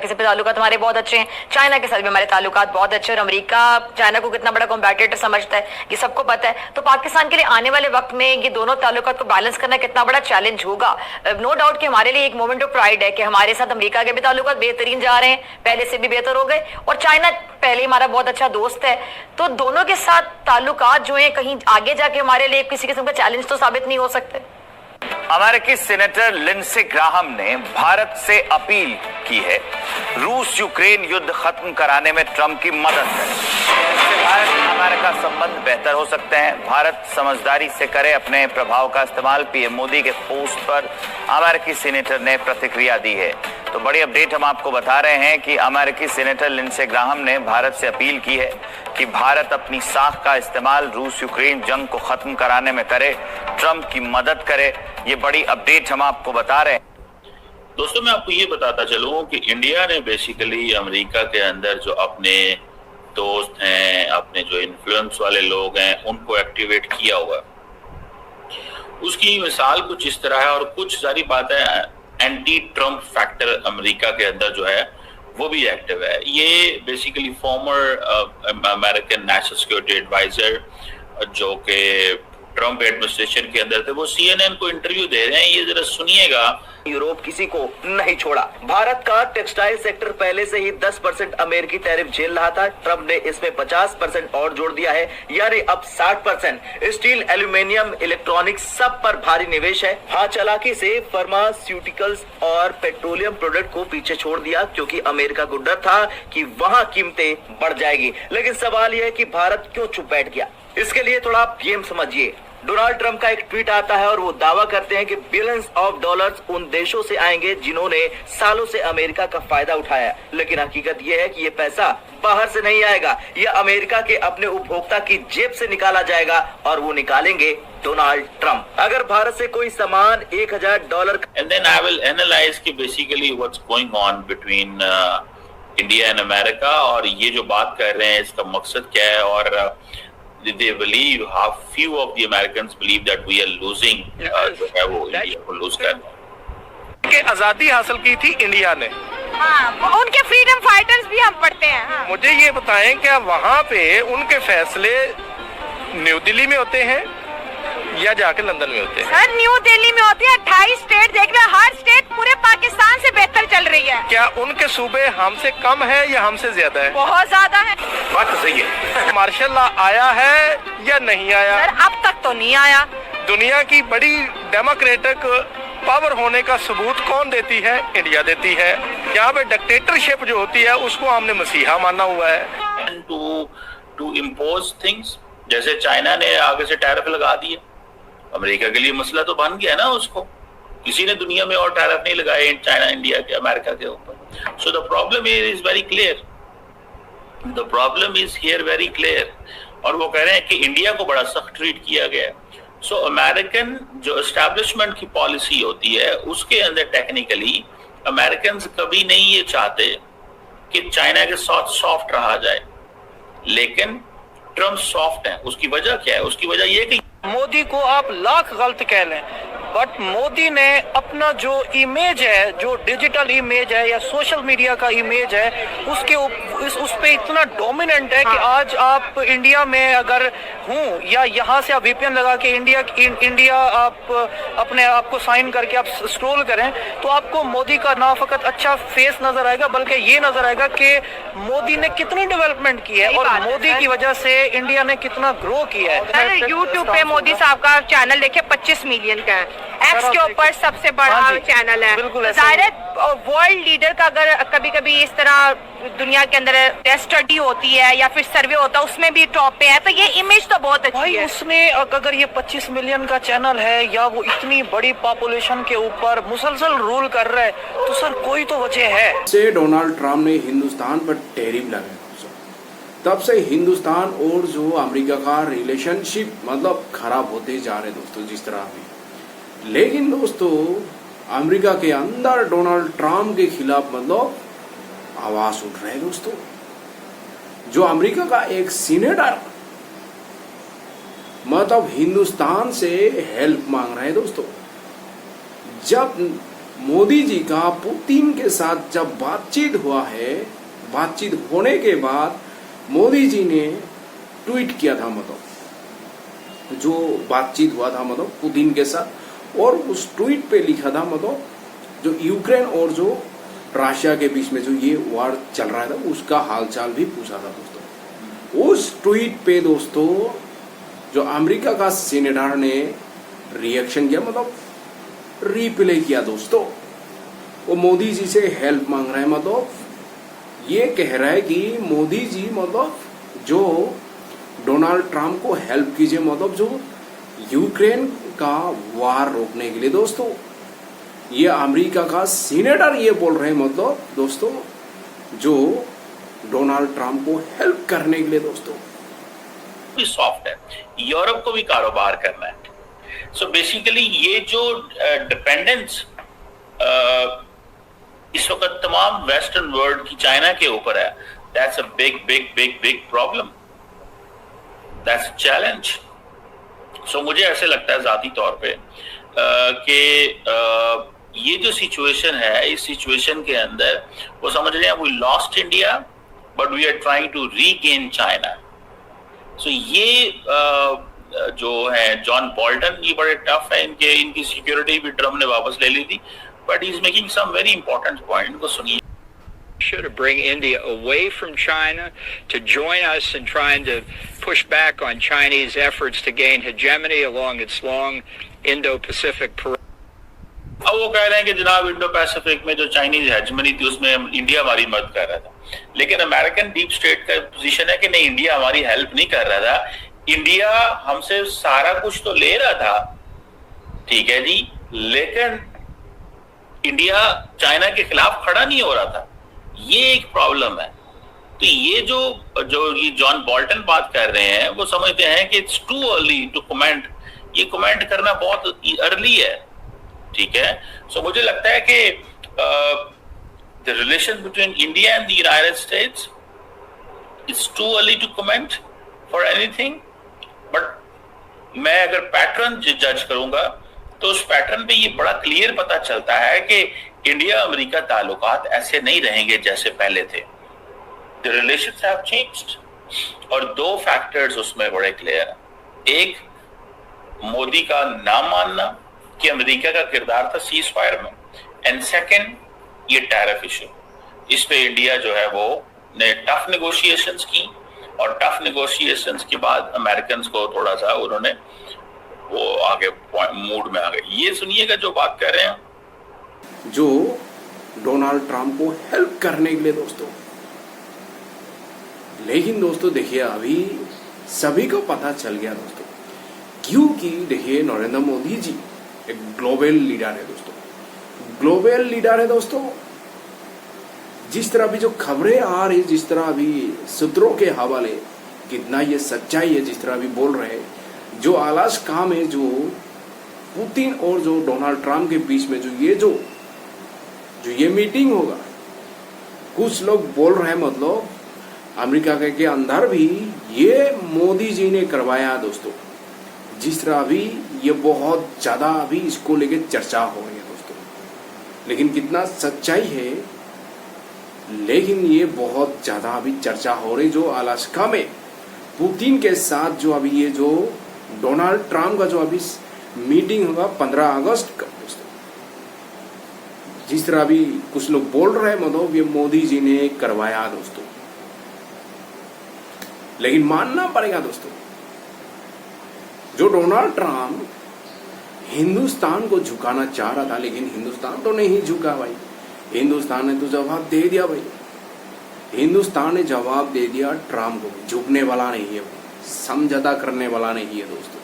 के साथ ताल्लुकात हमारे बहुत अच्छे हैं, चाइना के साथ भी हमारे ताल्लुकात बहुत अच्छे, और अमेरिका चाइना को कितना बड़ा कॉम्पिटिटर समझता है ये सबको पता है। तो पाकिस्तान के लिए आने वाले वक्त में ये दोनों ताल्लुकात को बैलेंस करना कितना बड़ा चैलेंज होगा। नो डाउट कि हमारे लिए एक मोमेंट ऑफ प्राइड है कि हमारे साथ अमेरिका के भी ताल्लुकात बेहतरीन जा रहे हैं, पहले से भी बेहतर हो गए, और चाइना पहले हमारा बहुत अच्छा दोस्त है। तो दोनों के साथ ताल्लुकात जो है कहीं आगे जाके हमारे लिए किसी किस्म का चैलेंज तो साबित नहीं हो सकते। अमेरिकी सेनेटर लिंडसे ग्राहम ने भारत से अपील की है रूस यूक्रेन युद्ध खत्म कराने में ट्रंप की मदद करें। इससे भारत अमेरिका संबंध बेहतर हो सकते हैं। भारत समझदारी से करे अपने प्रभाव का इस्तेमाल, पीएम मोदी के पोस्ट पर अमेरिकी सेनेटर ने प्रतिक्रिया दी है। तो बड़ी अपडेट हम आपको बता रहे हैं कि अमेरिकी सेनेटर लिंडसे ग्राहम ने भारत से अपील की है कि भारत अपनी साख का इस्तेमाल रूस यूक्रेन जंग को खत्म कराने में करे, ट्रंप की मदद करे। ये बड़ी अपडेट हम आपको बता रहे हैं। दोस्तों, मैं आपको ये बताता चलूं कि इंडिया ने बेसिकली अमेरिका के अंदर जो अपने दोस्त हैं, अपने जो इन्फ्लुएंस वाले लोग हैं, उनको एक्टिवेट किया हुआ। उसकी मिसाल कुछ इस तरह है, और कुछ सारी बातें एंटी ट्रंप फैक्टर अमेरिका के अंदर जो है वो भी एक्टिव है। ये basically former American national security adviser जो कि ट्रंप एडमिनिस्ट्रेशन के अंदर थे, वो सीएनएन को इंटरव्यू दे रहे हैं। ये जरा सुनिएगा। यूरोप किसी को नहीं छोड़ा। भारत का टेक्सटाइल सेक्टर पहले से ही 10% अमेरिकी टैरिफ झेल रहा था। ट्रंप ने इसमें 50% और जोड़ दिया है, यानी अब 60%। स्टील, एल्यूमिनियम, इलेक्ट्रॉनिक्स सब पर भारी निवेश है। हाँ, चालाकी से फार्मास्यूटिकल्स और पेट्रोलियम प्रोडक्ट को पीछे छोड़ दिया, क्योंकि अमेरिका को डर था कि वहाँ कीमतें बढ़ जाएगी। लेकिन सवाल यह है कि भारत क्यों चुप बैठ गया। इसके लिए थोड़ा आप गेम समझिए। डोनाल्ड ट्रंप का एक ट्वीट आता है और वो दावा करते हैं कि बिलियंस ऑफ डॉलर्स उन देशों से आएंगे जिन्होंने सालों से अमेरिका का फायदा उठाया। लेकिन हकीकत ये है कि ये पैसा बाहर से नहीं आएगा, यह अमेरिका के अपने उपभोक्ता की जेब से निकाला जाएगा, और वो निकालेंगे डोनाल्ड ट्रंप। अगर भारत से कोई सामान $1000 and then I will analyse कि basically what's going on between India and America, और ये जो बात कर रहे हैं इसका मकसद क्या है, और they believe, how few of the Americans believe that we are losing जो है वो इंडिया को लूज कर के आजादी हासिल की थी इंडिया ने। हाँ, उनके फ्रीडम फाइटर्स भी हम पढ़ते हैं। हाँ। मुझे ये बताएं क्या वहाँ पे उनके फैसले न्यू दिल्ली में होते हैं या जाके लंदन में होते हैं? सर, न्यू दिल्ली में होती है। 28 स्टेट देख लो, हर स्टेट पूरे पाकिस्तान से बेहतर चल रही है। क्या उनके सूबे हमसे कम है या हमसे ज्यादा है? बहुत ज्यादा है। बात तो सही है। मार्शल लॉ आया है या नहीं आया? सर, अब तक तो नहीं आया। दुनिया की बड़ी डेमोक्रेटिक पावर होने का सबूत कौन देती है? इंडिया देती है। यहाँ पे डिक्टेटरशिप जो होती है उसको हमने मसीहा माना हुआ है। टू इम्पोज थिंग्स, जैसे चाइना ने आगे से टैरिफ लगा दिए, अमेरिका के लिए मसला तो बन गया ना। उसको किसी ने दुनिया में और टैरिफ नहीं लगाए चाइना, इंडिया के, अमेरिका के ऊपर। So the problem is very clear, the problem is here very clear. और वो कह रहे हैं कि इंडिया को बड़ा सख्त ट्रीट किया गया। सो अमेरिकन जो एस्टैब्लिशमेंट की पॉलिसी होती है उसके अंदर टेक्निकली अमेरिकन कभी नहीं ये चाहते कि चाइना के साथ सॉफ्ट रहा जाए, लेकिन ट्रम्प सॉफ्ट है। उसकी वजह क्या है? उसकी वजह यह कि मोदी को आप लाख गलत कह लें, बट मोदी ने अपना जो इमेज है, जो डिजिटल इमेज है या सोशल मीडिया का इमेज है, उसके उस पे इतना डोमिनेंट है कि आज आप इंडिया में अगर हूँ या यहाँ से आप वीपीएन लगा के इंडिया आप अपने आप को साइन करके आप स्क्रॉल करें तो आपको मोदी का ना फकत अच्छा फेस नजर आएगा, बल्कि ये नजर आएगा कि मोदी ने कितनी डेवलपमेंट की है और मोदी की वजह से इंडिया ने कितना ग्रो किया है। यूट्यूब पे मोदी साहब का चैनल देखिए 25 मिलियन का है, एक्स के ऊपर सबसे बड़ा चैनल है। जाहिर है वर्ल्ड लीडर का अगर कभी कभी इस तरह दुनिया के अंदर स्टडी होती है या फिर सर्वे होता है उसमें भी टॉप पे है, तो ये इमेज तो बहुत अच्छी है। उसने अगर ये 25 मिलियन का चैनल है या वो इतनी बड़ी पॉपुलेशन के ऊपर मुसलसल रूल कर रहा है, तो सर कोई तो वजह है। से डोनाल्ड ट्रंप ने हिंदुस्तान पर टैरिफ लगाया, तब से हिंदुस्तान और जो अमेरिका का रिलेशनशिप मतलब खराब होते जा रहे दोस्तों जिस तरह में। लेकिन दोस्तों अमेरिका के अंदर डोनाल्ड ट्रंप के खिलाफ मतलब आवाज उठ रहे हैं दोस्तों। जो अमेरिका का एक सीनेटर मतलब हिंदुस्तान से हेल्प मांग रहे हैं दोस्तों। जब मोदी जी का पुतिन के साथ जब बातचीत हुआ है, बातचीत होने के बाद मोदी जी ने ट्वीट किया था, मतलब जो बातचीत हुआ था मतलब पुतिन के साथ, और उस ट्वीट पे लिखा था मतलब जो यूक्रेन और जो रशिया के बीच में जो ये वार चल रहा था उसका हालचाल भी पूछा था दोस्तों। उस ट्वीट पे दोस्तों जो अमेरिका का सीनेटर ने रिएक्शन किया, मतलब रिप्ले किया दोस्तों। वो मोदी जी से हेल्प मांग रहा है, मतलब ये कह रहा है कि मोदी जी मतलब जो डोनाल्ड ट्रंप को हेल्प कीजिए, मतलब जो यूक्रेन का वार रोकने के लिए दोस्तों। ये अमेरिका का सीनेटर ये बोल रहे हैं, मतलब दोस्तों जो डोनाल्ड ट्रंप को हेल्प करने के लिए दोस्तों। भी सॉफ्ट है, यूरोप को भी कारोबार करना है। सो बेसिकली ये जो डिपेंडेंस इस वक्त तमाम वेस्टर्न वर्ल्ड की चाइना के ऊपर है, that's a big big big big problem, that's a challenge. So मुझे ऐसे लगता है जाती तौर पे कि ये जो सिचुएशन है, इस सिचुएशन के अंदर वो समझ रहे हैं we lost India but we are trying to regain China. So ये जो है जॉन बोल्टन, ये बड़े टफ है, इनकी सिक्योरिटी भी ट्रम्प ने वापस ले ली थी, but he is making some very important point, इनको सुनिए। To bring India away from China, to join us in trying to push back on Chinese efforts to gain hegemony along its long Indo-Pacific parade. अब वो कह रहे हैं कि जनाब Indo Pacific में जो चाइनीज हेजमनी थी उसमें इंडिया हमारी मदद कर रहा था, लेकिन अमेरिकन डीप स्टेट का पोजीशन है कि नहीं, इंडिया हमारी हेल्प नहीं कर रहा था, इंडिया हमसे सारा कुछ तो ले रहा था, ठीक है जी, लेकिन इंडिया चाइना के खिलाफ खड़ा नहीं हो रहा था। ये एक प्रॉब्लम है। तो ये जो ये जॉन बोल्टन बात कर रहे हैं, वो समझते हैं कि it's too early to comment, ये कमेंट करना बहुत अर्ली है, ठीक है। सो मुझे लगता है कि the relation between India and the United States, it's too early to comment for anything, but मैं अगर पैटर्न जज करूंगा तो उस पैटर्न पे ये बड़ा क्लियर पता चलता है कि इंडिया अमेरिका ताल्लुकात ऐसे नहीं रहेंगे जैसे पहले थे। द रिलेशंस हैव चेंज्ड, और दो फैक्टर्स उसमें बड़े क्लियर हैं। एक, मोदी का ना मानना कि अमेरिका का किरदार था सीज फायर में, एंड सेकंड ये टैरिफ इशू। इस पे इंडिया जो है वो ने टफ नेगोशिएशंस की, और टफ नेगोशिएशंस के बाद अमेरिकन को थोड़ा सा उन्होंने वो आगे मूड में आ गए। ये सुनिएगा जो बात कर रहे हैं, जो डोनाल्ड ट्रंप को हेल्प करने के लिए दोस्तों। लेकिन दोस्तों देखिए अभी सभी को पता चल गया दोस्तों, क्योंकि देखिए नरेंद्र मोदी जी एक ग्लोबल लीडर है दोस्तों, ग्लोबल लीडर है दोस्तों। जिस तरह अभी जो खबरें आ रही, जिस तरह अभी सूत्रों के हवाले कितना ये सच्चाई है, जिस तरह अभी बोल रहे हैं, जो अलास्का में जो पुतिन और जो डोनाल्ड ट्रंप के बीच में जो ये मीटिंग होगा, कुछ लोग बोल रहे हैं मतलब अमेरिका के अंदर भी ये मोदी जी ने करवाया दोस्तों। जिस तरह अभी ये बहुत ज्यादा अभी इसको लेके चर्चा हो रही है दोस्तों, लेकिन कितना सच्चाई है, लेकिन ये बहुत ज्यादा अभी चर्चा हो रही। जो अलास्का में पुतिन के साथ जो अभी ये जो डोनाल्ड ट्रंप का जो अभी मीटिंग होगा 15 अगस्त का दोस्तों, जिस तरह अभी कुछ लोग बोल रहे हैं मतलब ये मोदी जी ने करवाया दोस्तों। लेकिन मानना पड़ेगा दोस्तों, जो डोनाल्ड ट्रंप हिंदुस्तान को झुकाना चाह रहा था, लेकिन हिंदुस्तान तो नहीं झुका भाई। हिंदुस्तान ने तो जवाब दे दिया भाई, हिंदुस्तान ने जवाब दे दिया ट्रंप को। झुकने वाला नहीं है, समझौता करने वाला नहीं है दोस्तों।